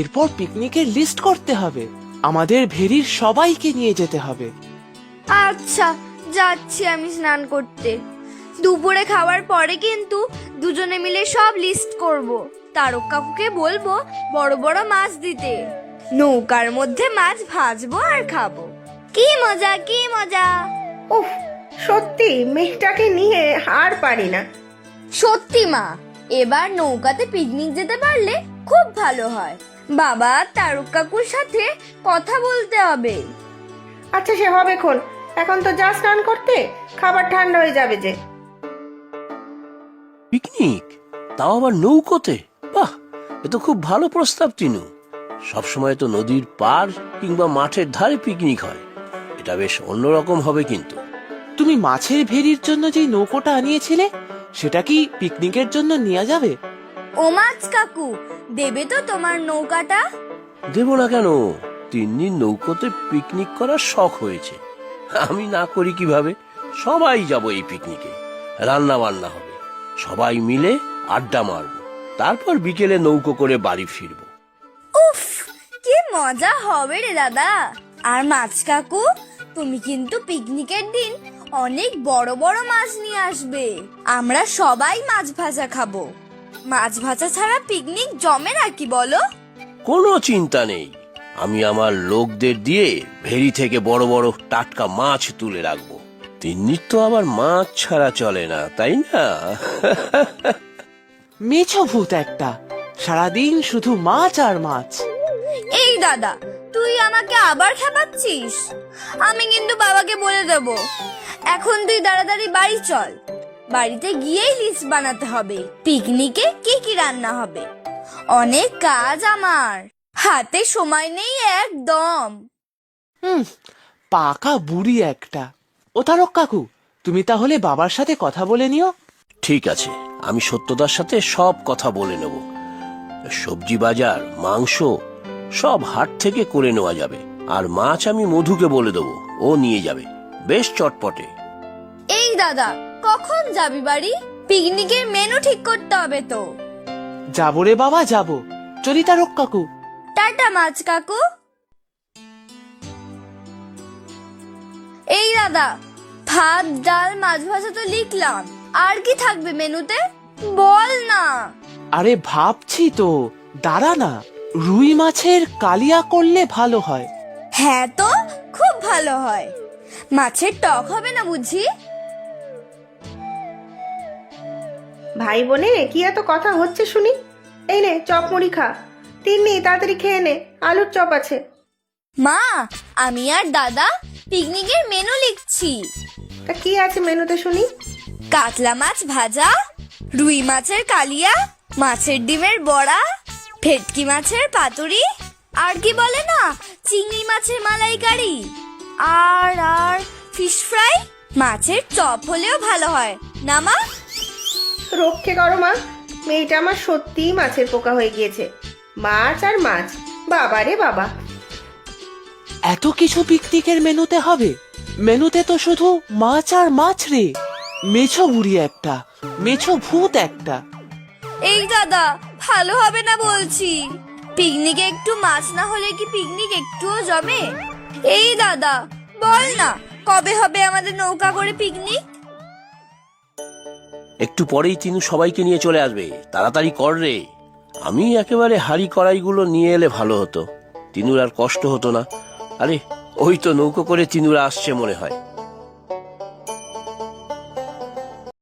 এরপর পিকনিকের লিস্ট করতে হবে, আমাদের ভেরির সবাইকে নিয়ে যেতে হবে। আচ্ছা, যাচ্ছি আমি স্নান করতে। দুপুরে খাওয়ার পরে কিন্তু দুজনে মিলে সব লিস্ট করব। তারক কাকুকে বলবো বড় বড় মাছ দিতে। নৌকার মধ্যে মাছ ভাজবো আর খাবো। কি মজা, কি মজা! উফ, সত্যি মেয়েটাকে নিয়ে আর পারি না। সত্যি মা, এবার নৌকাতে পিকনিক যেতে পারলে খুব ভালো হয়। বাবা আর তারক কাকুর সাথে কথা বলতে হবে। আচ্ছা, সে হবে খন, এখন তো যা স্নান করতে, খাবার ঠান্ডা হয়ে যাবে যে। পিকনিক, তাও আবার নৌকোতে? বাহ, এ তো খুব ভালো প্রস্তাব টিনু। সবসময় তো নদীর পার কিংবা মাঠের ধারে পিকনিক হয়, এটা বেশ অন্যরকম হবে। কিন্তু তুমি মাছের ভেরির জন্য যে নৌকোটা আনিয়েছিলে, সেটা কি পিকনিকের জন্য নিয়ে যাবে? ও মাছ কাকু, দেবে তো তোমার নৌকাটা? দেব না কেন? তিন্নির নৌকোতে পিকনিক করার শখ হয়েছে, আমি না করি কিভাবে? সবাই যাব এই পিকনিকে, রান্না বান্না হবে, সবাই মিলে আড্ডা মারবো, তারপর বিকেলে নৌকো করে বাড়ি ফিরবো। উফ, কি মজা হবে রে দাদা। আর মাছ কাকু, তুমি কিন্তু পিকনিকের দিন অনেক বড় বড় মাছ নিয়ে আসবে। আমরা সবাই মাছ ভাজা খাবো। মাছ ভাজা ছাড়া পিকনিক জমে না, কি বলো? কোনো চিন্তা নেই, আমি আমার লোকদের দিয়ে ভেরি থেকে বড় বড় টাটকা মাছ তুলে রাখবো। তিন্নির তো আবার মাছ ছাড়া চলে না, তাই না? মেছো ভূত একটা, সারাদিন শুধু মাছ আর মাছ। এই দাদা, তুই আমাকে আবার খেপাচ্ছিস? আমি কিন্তু বাবাকে বলে দেব। এখন তুই তাড়াতাড়ি বাড়ি চল, বাড়িতে গিয়েই লিস্ট বানাতে হবে পিকনিকে কি কি রান্না হবে। অনেক কাজ আমার হাতে, সময় নেই একদম। পাকা বুড়ি একটা। ও তারক কাকু, তুমি তাহলে বাবার সাথে কথা বলে নিও। ঠিক আছে, আমি সত্যতার সাথে সব কথা বলে নেব। সবজি বাজার, মাংস সব হাট থেকে করে নেওয়া যাবে, আর মাছ আমি মধুকে বলে দেবো, ও নিয়ে যাবে বেশ চটপটে। এই দাদা, কখন যাবি বাড়ি? পিকনিকের মেনু ঠিক করতে হবে তো। যাবো রে বাবা, যাবো। চলি তারক কাকু। টাটা মাছ কাকু। এই দাদা, ভাত, ডাল, মাছ ভাজা তো লিখলাম, আর কি থাকবে মেনুতে বল না। আরে ভাবছি তো, দাঁড়া না, রুই মাছের কালিয়া করলে ভালো হয়। হ্যাঁ তো, খুব ভালো হয়। মাছের টক হবে না বুঝি? ভাই বোনে কি এত কথা হচ্ছে শুনি? এই নে চপ মুড়ি খা। তিন্নি, তাড়াতাড়ি খেয়ে নে, আলুর চপ আছে। মা, আমি আর দাদা পিকনিকের মেনু লিখছি। তা কি আছে মেনুতে শুনি? কাতলা মাছ ভাজা, রুই মাছের কালিয়া, মাছের ডিমের বড়া, ভেটকি মাছের পাতুরি, আর কি বলে না, চিংড়ি মাছের মালাইকারি, আর আর ফিশ ফ্রাই। মাছের চপ হলেও ভালো হয় না মা? রক্ষে করো মা, মেয়েটা আমার সত্যিই মাছের পোকা হয়ে গিয়েছে। মাছ আর মাছ, বাবা রে বাবা। এত কিছু পিকনিকের মেনুতে হবে? মেনুতে তো শুধু মাছ আর মাছ রে। মেছো বুড়ি একটা, মেছো ভূত একটা। এই দাদা, ভালো হবে না বলছি। পিকনিকে একটু মাছ না হলে কি পিকনিক একটুও জমে? এই দাদা, বল না, কবে হবে আমাদের নৌকা করে পিকনিক? একটু পরেই তিনু সবাইকে নিয়ে চলে আসবে, তাড়াতাড়ি কর রে। আমি একেবারে হাড়ি কড়াইগুলো নিয়ে এলে ভালো হতো, তিনুর আর কষ্ট হতো না। আরে ওই তো নৌকো করে তিনুরা আসছে মনে হয়।